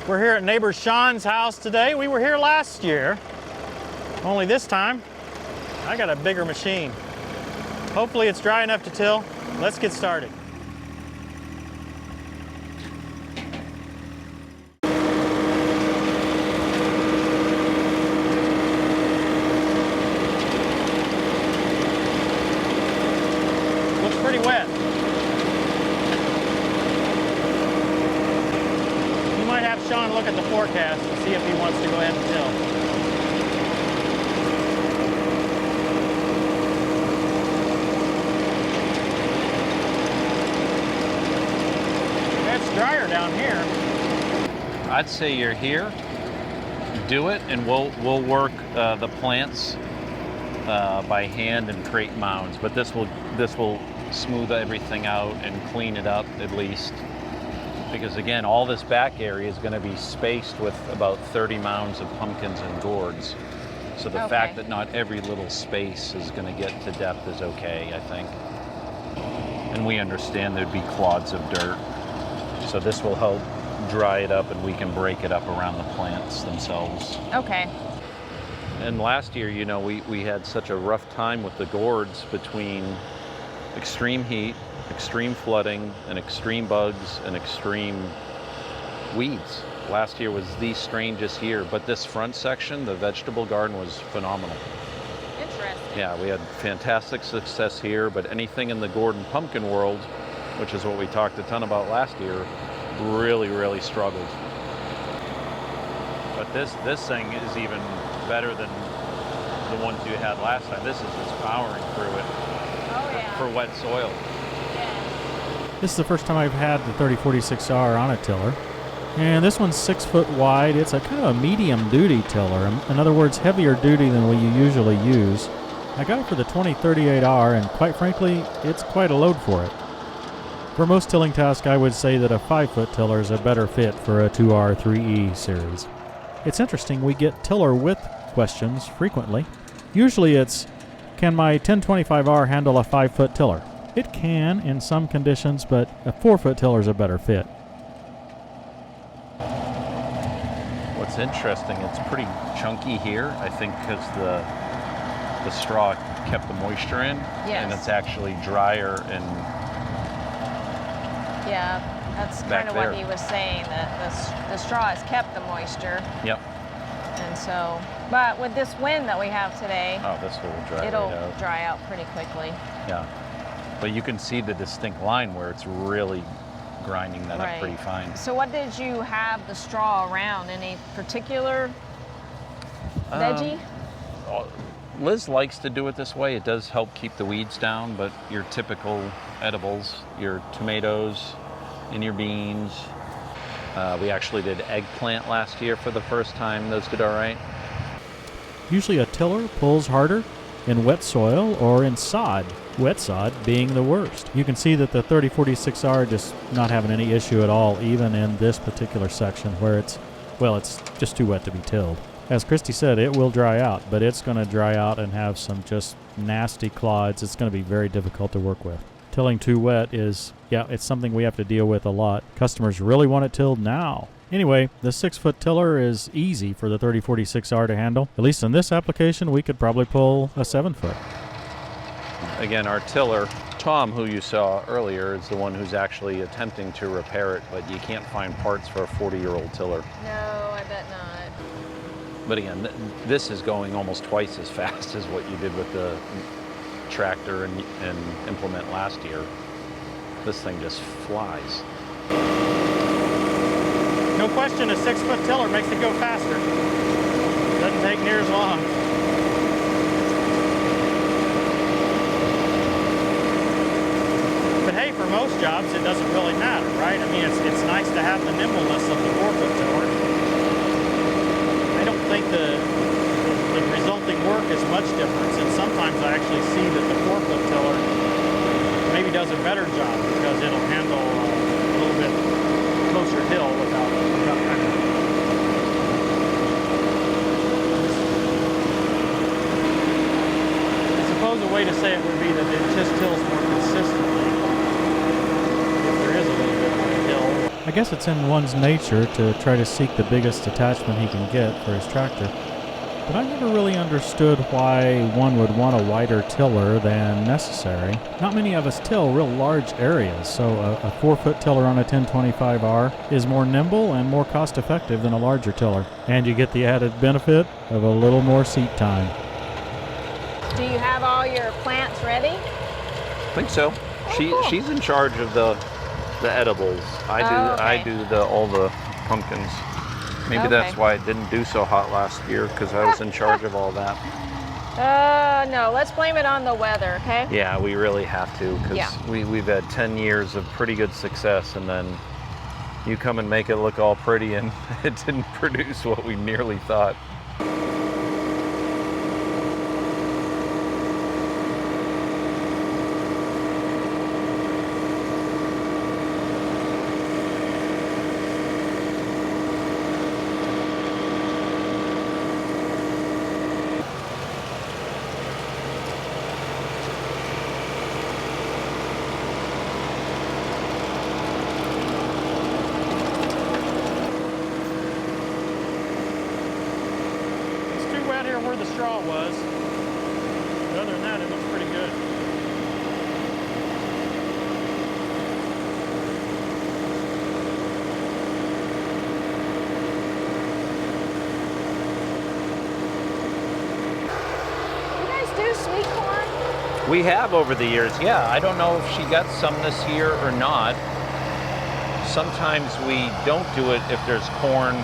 We're here at neighbor Sean's house today. We were here last year, only this time I got a bigger machine. Hopefully it's dry enough to till. Let's get started. Looks pretty wet. You might have Sean look at the forecast and see if he wants to go ahead and till. Drier down here. I'd say you're here, do it, and we'll work the plants by hand and create mounds. But this will smooth everything out and clean it up at least, because again, all this back area is going to be spaced with about 30 mounds of pumpkins and gourds. So the fact that not every little space is going to get to depth is okay, I think. And we understand there'd be clods of dirt. So this will help dry it up and we can break it up around the plants themselves. Okay. And last year, you know, we had such a rough time with the gourds between extreme heat, extreme flooding, and extreme bugs, and extreme weeds. Last year was the strangest year, but this front section, the vegetable garden, was phenomenal. Interesting. Yeah, we had fantastic success here, but anything in the gourd and pumpkin world, which is what we talked a ton about last year, really struggled. But this thing is even better than the ones you had last time. This is just powering through it. Oh, yeah. For wet soil. Yeah. This is the first time I've had the 3046R on a tiller. And this one's 6 foot wide. It's a kind of a medium duty tiller. In other words, heavier duty than what you usually use. I got it for the 2038R, and quite frankly, it's quite a load for it. For most tilling tasks, I would say that a 5-foot tiller is a better fit for a 2R 3E series. It's interesting, we get tiller width questions frequently. Usually it's, can my 1025R handle a 5-foot tiller? It can in some conditions, but a 4-foot tiller is a better fit. What's interesting, it's pretty chunky here, I think because the straw kept the moisture in. Yes. And it's actually drier and Yeah, that's kind of what he was saying, that the straw has kept the moisture. Yep. And so, but with this wind that we have today, this will dry it'll right out. dry out pretty quickly. Yeah. But you can see the distinct line where it's really grinding that up pretty fine. So what did you have the straw around? Any particular veggie? Liz likes to do it this way. It does help keep the weeds down, but your typical edibles, your tomatoes and your beans. We actually did eggplant last year for the first time. Those did all right. Usually a tiller pulls harder in wet soil or in sod, wet sod being the worst. You can see that the 3046R just not having any issue at all, even in this particular section where it's just too wet to be tilled. As Christy said, it will dry out, but it's going to dry out and have some just nasty clods. It's going to be very difficult to work with. Tilling too wet is, it's something we have to deal with a lot. Customers really want it tilled now. Anyway, the 6-foot tiller is easy for the 3046R to handle. At least in this application, we could probably pull a 7-foot. Again, our tiller, Tom, who you saw earlier, is the one who's actually attempting to repair it, but you can't find parts for a 40-year-old tiller. No, I bet not. But again, this is going almost twice as fast as what you did with the tractor and implement last year. This thing just flies. No question, a 6-foot tiller makes it go faster. Doesn't take near as long. But hey, for most jobs, it doesn't really matter, right? I mean, it's nice to have the nimbleness of the 4-foot tiller. I don't think the resulting work is much difference, and sometimes I actually see that the 4-foot tiller maybe does a better job because it'll handle a little bit closer hill without kind of. I suppose a way to say it would be that it just tills more consistently if there is a little bit of a hill. I guess it's in one's nature to try to seek the biggest attachment he can get for his tractor. But I never really understood why one would want a wider tiller than necessary. Not many of us till real large areas, so a 4-foot tiller on a 1025R is more nimble and more cost-effective than a larger tiller. And you get the added benefit of a little more seat time. Do you have all your plants ready? I think so. Cool. She's in charge of the edibles. I do all the pumpkins. Maybe that's why it didn't do so hot last year, because I was in charge of all that. No, let's blame it on the weather, okay? Yeah, we really have to, because we've had 10 years of pretty good success, and then you come and make it look all pretty, and it didn't produce what we nearly thought. Where the straw was. But other than that, it looks pretty good. You guys do sweet corn? We have over the years, yeah. I don't know if she got some this year or not. Sometimes we don't do it if there's corn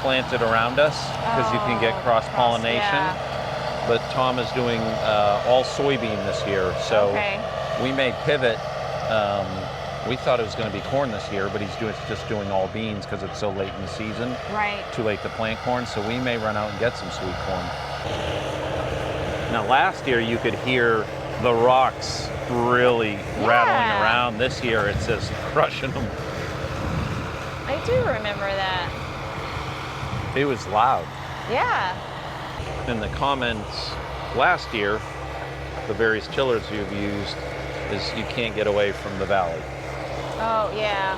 planted around us, because you can get cross-pollination. Yeah. But Tom is doing all soybean this year, so we may pivot. We thought it was going to be corn this year, but he's just doing all beans because it's so late in the season. Right. Too late to plant corn, so we may run out and get some sweet corn. Now last year you could hear the rocks really rattling around. This year it's just crushing them. I do remember that. It was loud. Yeah. In the comments last year, the various tillers you've used is you can't get away from the valley. Oh, yeah.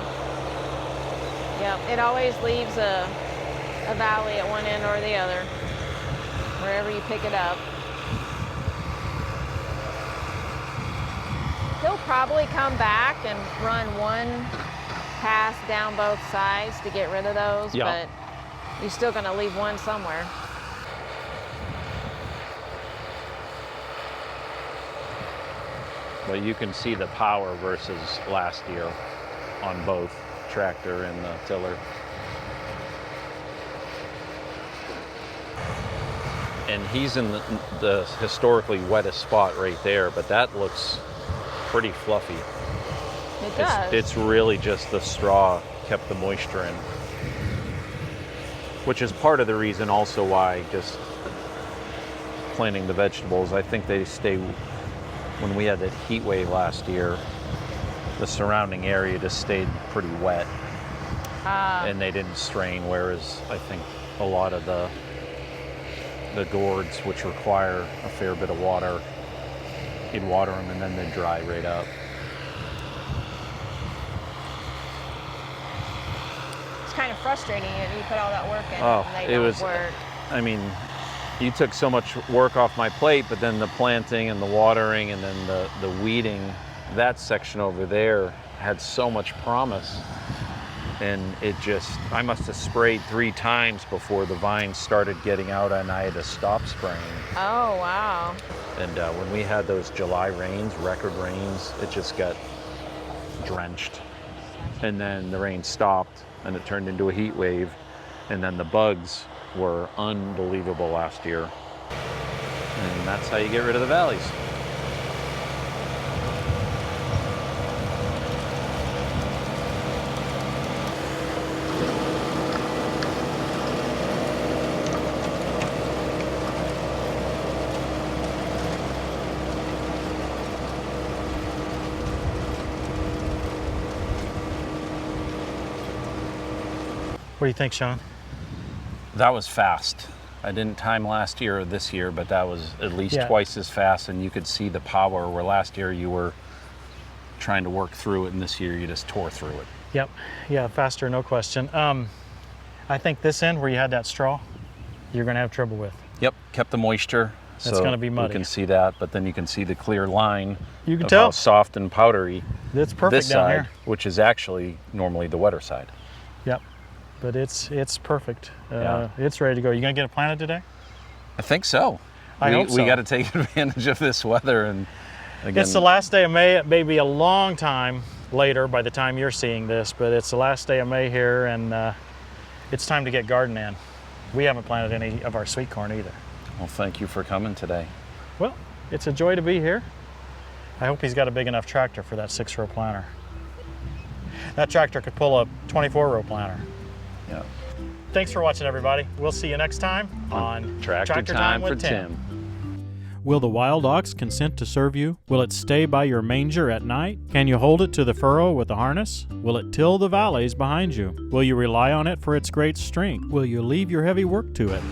Yep, it always leaves a valley at one end or the other, wherever you pick it up. He'll probably come back and run one pass down both sides to get rid of those, but you're still going to leave one somewhere. But you can see the power versus last year on both tractor and the tiller. And he's in the historically wettest spot right there, but that looks pretty fluffy. It does. It's really just the straw kept the moisture in. Which is part of the reason also why just planting the vegetables, I think they stay, when we had that heat wave last year, the surrounding area just stayed pretty wet and they didn't strain, whereas I think a lot of the gourds, which require a fair bit of water, you'd water them and then they'd dry right up. Kind of frustrating. You put all that work in and they don't work. I mean, you took so much work off my plate, but then the planting and the watering and then the weeding, that section over there had so much promise. And it just, I must have sprayed 3 times before the vines started getting out and I had to stop spraying. Oh, wow. And when we had those July rains, record rains, it just got drenched. And then the rain stopped and it turned into a heat wave. And then the bugs were unbelievable last year. And that's how you get rid of the valleys. What do you think, Sean? That was fast. I didn't time last year or this year, but that was at least twice as fast, and you could see the power where last year you were trying to work through it and this year you just tore through it. Yep. Yeah, faster, no question. I think this end where you had that straw, you're going to have trouble with. Yep, kept the moisture. That's going to be muddy. You can see that, but then you can see the clear line. You can of tell. how soft and powdery It's perfect this down side, here. which is actually normally the wetter side. Yep. But it's perfect. Yeah. It's ready to go. You going to get it planted today? I think so. I hope so. We got to take advantage of this weather, and again, It's the last day of May. It may be a long time later by the time you're seeing this, but it's the last day of May here, and it's time to get garden in. We haven't planted any of our sweet corn either. well, thank you for coming today. Well, it's a joy to be here. I hope he's got a big enough tractor for that 6-row planter. That tractor could pull a 24-row planter. Yeah. Thanks for watching, everybody. We'll see you next time on Tractor Time with Tim. Will the wild ox consent to serve you? Will it stay by your manger at night? Can you hold it to the furrow with a harness? Will it till the valleys behind you? Will you rely on it for its great strength? Will you leave your heavy work to it?